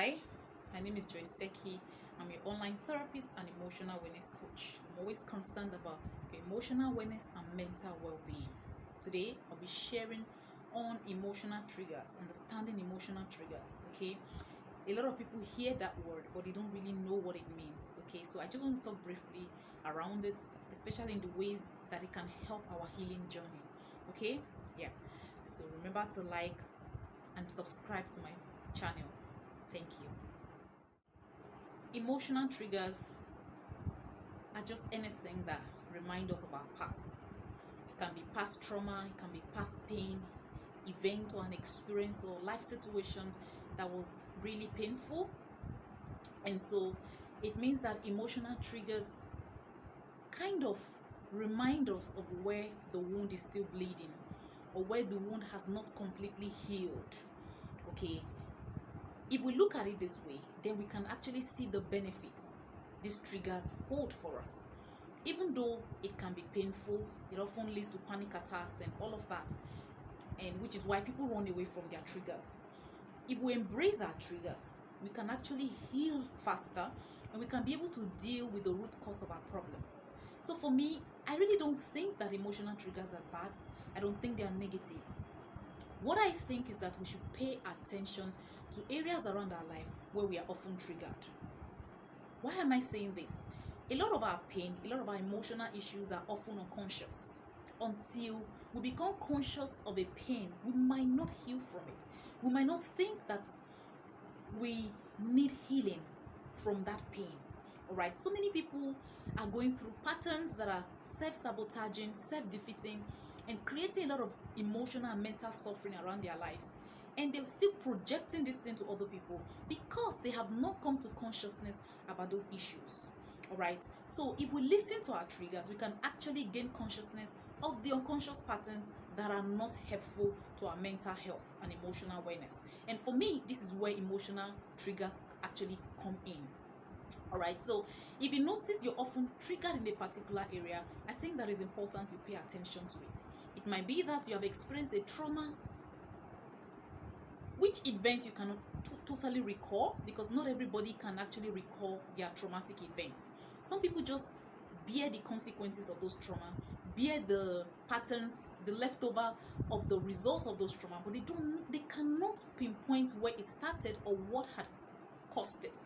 Hi, my name is Joyce Seki. I'm your online therapist and emotional wellness coach. I'm always concerned about your emotional wellness and mental well-being. Today, I'll be sharing on emotional triggers, understanding emotional triggers. Okay, a lot of people hear that word, but they don't really know what it means. Okay, so I just want to talk briefly around it, especially in the way that it can help our healing journey. Okay, yeah. So remember to like and subscribe to my channel. Thank you. Emotional triggers are just anything that remind us of our past. It can be past trauma, it can be past pain, event or an experience or life situation that was really painful. And so it means that emotional triggers kind of remind us of where the wound is still bleeding or where the wound has not completely healed. Okay, if we look at it this way, then we can actually see the benefits these triggers hold for us. Even though it can be painful, it often leads to panic attacks and all of that, and which is why people run away from their triggers. If we embrace our triggers, we can actually heal faster and we can be able to deal with the root cause of our problem. So for me, I really don't think that emotional triggers are bad. I don't think they are negative. What I think is that we should pay attention to areas around our life where we are often triggered. Why am I saying this? A lot of our pain, a lot of our emotional issues are often unconscious. Until we become conscious of a pain, we might not heal from it. We might not think that we need healing from that pain. All right, so many people are going through patterns that are self-sabotaging, self-defeating, and creating a lot of emotional and mental suffering around their lives. And they're still projecting this thing to other people because they have not come to consciousness about those issues. All right, so if we listen to our triggers, we can actually gain consciousness of the unconscious patterns that are not helpful to our mental health and emotional awareness. And for me, this is where emotional triggers actually come in. All right, so if you notice you're often triggered in a particular area, I think that is important to pay attention to it. It might be that you have experienced a trauma, which event you cannot totally recall, because not everybody can actually recall their traumatic event. Some people just bear the consequences of those trauma, bear the patterns, the leftover of the result of those trauma, but they cannot pinpoint where it started or what had caused it.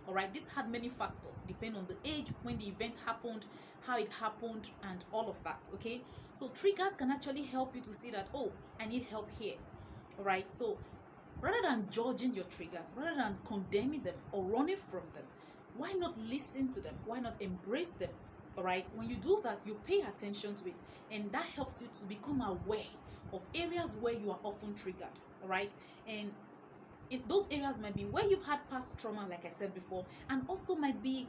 All right, this had many factors, depending on the age, when the event happened, how it happened, and all of that. Okay, so triggers can actually help you to see that, oh, I need help here. All right, so rather than judging your triggers, rather than condemning them or running from them, why not listen to them? Why not embrace them? All right, when you do that, you pay attention to it, and that helps you to become aware of areas where you are often triggered. All right, and those areas might be where you've had past trauma, like I said before, and also might be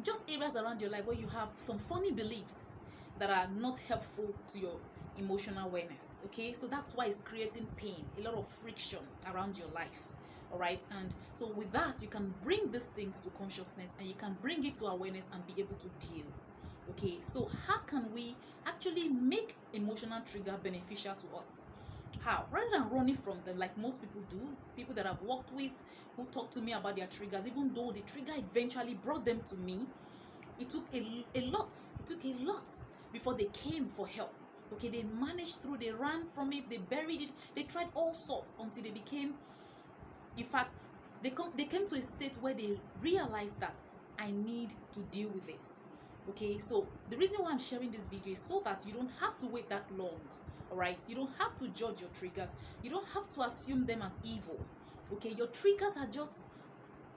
just areas around your life where you have some funny beliefs that are not helpful to your emotional awareness. Okay, so that's why it's creating pain, a lot of friction around your life. All right, and so with that, you can bring these things to consciousness and you can bring it to awareness and be able to deal. Okay, so how can we actually make emotional trigger beneficial to us? How? Rather than running from them like most people do, people that I've worked with who talk to me about their triggers, even though the trigger eventually brought them to me, it took a lot before they came for help. Okay, they managed through, they ran from it, they buried it, they tried all sorts until they became, in fact, they came to a state where they realized that I need to deal with this. Okay, so the reason why I'm sharing this video is so that you don't have to wait that long. All right, you don't have to judge your triggers, you don't have to assume them as evil. Okay, your triggers are just,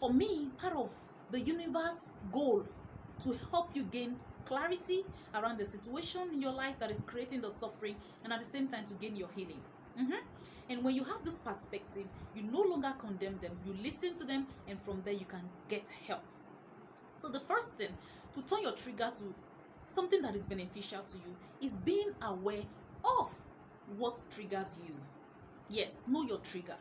for me, part of the universe goal to help you gain clarity around the situation in your life that is creating the suffering, and at the same time to gain your healing. And when you have this perspective, you no longer condemn them, you listen to them, and from there you can get help. So the first thing to turn your trigger to something that is beneficial to you is being aware of what triggers you. Yes, know your trigger.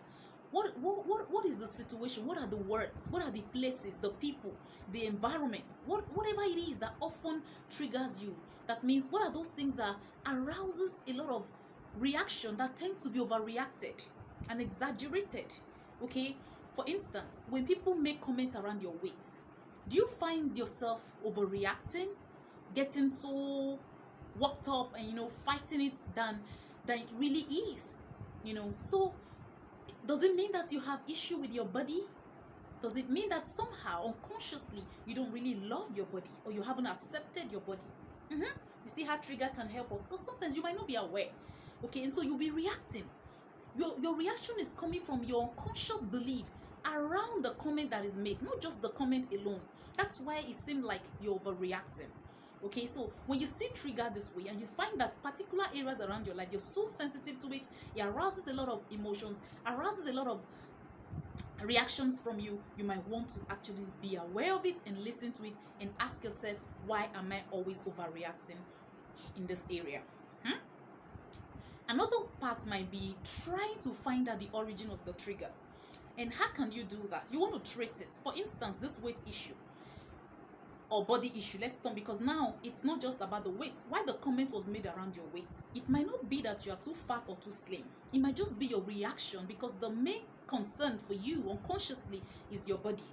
What is the situation? What are the words? What are the places, the people, the environments? Whatever it is that often triggers you. That means, what are those things that arouses a lot of reaction that tend to be overreacted and exaggerated? Okay, For instance, when people make comments around your weight, do you find yourself overreacting, getting so worked up and fighting it than it really is? So does it mean that you have issue with your body? Does it mean that somehow unconsciously you don't really love your body, or you haven't accepted your body? You see how trigger can help us, because sometimes you might not be aware. Okay, and so you'll be reacting. Your reaction is coming from your unconscious belief around the comment that is made, not just the comment alone. That's why it seems like you're overreacting. Okay, so when you see trigger this way and you find that particular areas around your life, you're so sensitive to it, it arouses a lot of emotions, arouses a lot of reactions from you, you might want to actually be aware of it and listen to it and ask yourself, why am I always overreacting in this area? Another part might be trying to find out the origin of the trigger. And how can you do that? You want to trace it. For instance, this weight issue or body issue, let's come, because now it's not just about the weight. Why the comment was made around your weight, it might not be that you are too fat or too slim. It might just be your reaction, because the main concern for you unconsciously is your body.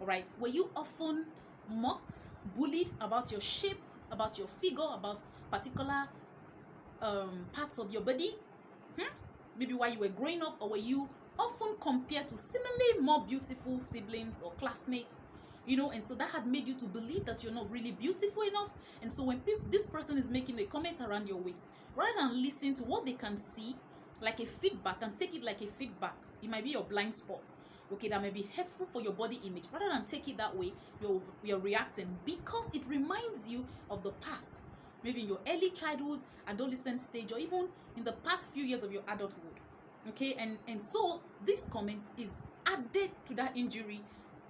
All right, were you often mocked, bullied about your shape, about your figure, about particular parts of your body? Maybe while you were growing up, or were you often compared to similarly more beautiful siblings or classmates? And so that had made you to believe that you're not really beautiful enough. And so when this person is making a comment around your weight, rather than listen to what they can see like a feedback and take it like a feedback, it might be your blind spot, okay, that may be helpful for your body image. Rather than take it that way, you're reacting because it reminds you of the past, maybe in your early childhood, adolescent stage, or even in the past few years of your adulthood. Okay, and so this comment is added to that injury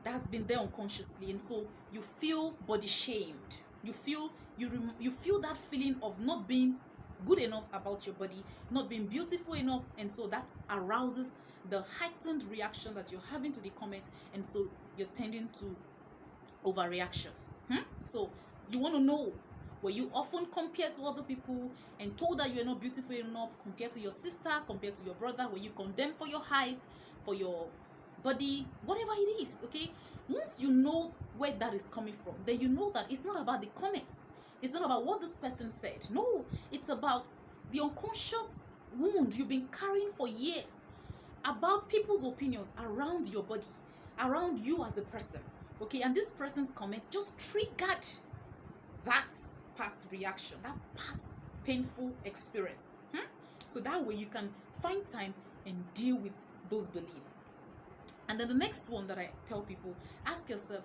that has been there unconsciously, and so you feel body shamed. You feel that feeling of not being good enough about your body, not being beautiful enough, and so that arouses the heightened reaction that you're having to the comment, and so you're tending to overreaction. So you want to know, were you often compared to other people and told that you're not beautiful enough, compared to your sister, compared to your brother? Were you condemned for your height, for your body, whatever it is? Okay, once you know where that is coming from, then you know that it's not about the comments, it's not about what this person said. No, it's about the unconscious wound you've been carrying for years about people's opinions around your body, around you as a person. Okay, and this person's comment just triggered that past reaction, that past painful experience. So that way you can find time and deal with those beliefs. And then the next one that I tell people, ask yourself,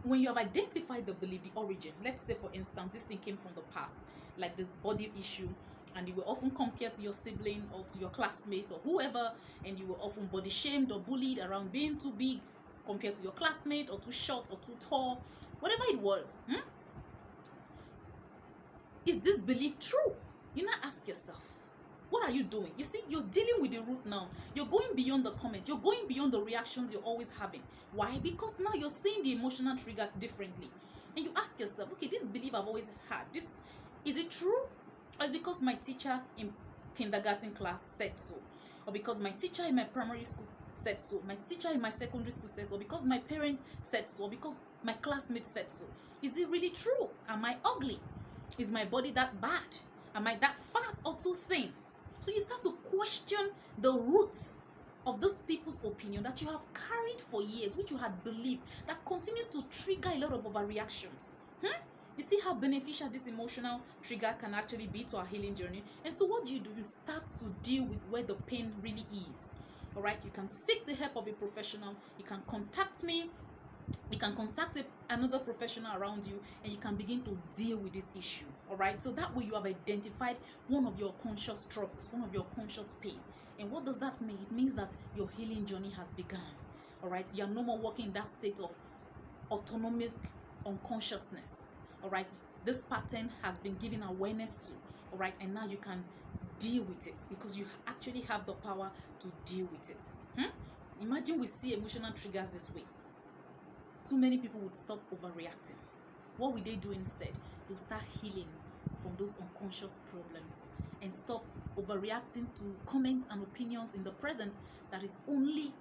when you have identified the belief, the origin, let's say for instance this thing came from the past, like this body issue, and you were often compared to your sibling or to your classmate or whoever, and you were often body shamed or bullied around being too big compared to your classmate, or too short or too tall, whatever it was. Is this belief true? You now ask yourself, what are you doing? You see, you're dealing with the root now. You're going beyond the comment. You're going beyond the reactions you're always having. Why? Because now you're seeing the emotional trigger differently. And you ask yourself, okay, this belief I've always had, is it true? Or is it because my teacher in kindergarten class said so? Or because my teacher in my primary school said so? My teacher in my secondary school said so? Or because my parent said so? Or because my classmates said so? Is it really true? Am I ugly? Is my body that bad? Am I that fat or too thin? So you start to question the roots of those people's opinion that you have carried for years, which you had believed, that continues to trigger a lot of overreactions. You see how beneficial this emotional trigger can actually be to our healing journey. And so what do? You start to deal with where the pain really is. All right, you can seek the help of a professional. You can contact me. You can contact another professional around you, and you can begin to deal with this issue. All right, so that way you have identified one of your conscious troubles, one of your conscious pain. And what does that mean? It means that your healing journey has begun. All right, you are no more walking in that state of autonomic unconsciousness. All right, this pattern has been given awareness to. All right, and now you can deal with it because you actually have the power to deal with it. So imagine we see emotional triggers this way. Too many people would stop overreacting. What will they do instead? They'll start healing from those unconscious problems and stop overreacting to comments and opinions in the present that is only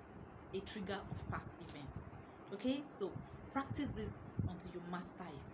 a trigger of past events. Okay, so practice this until you master it.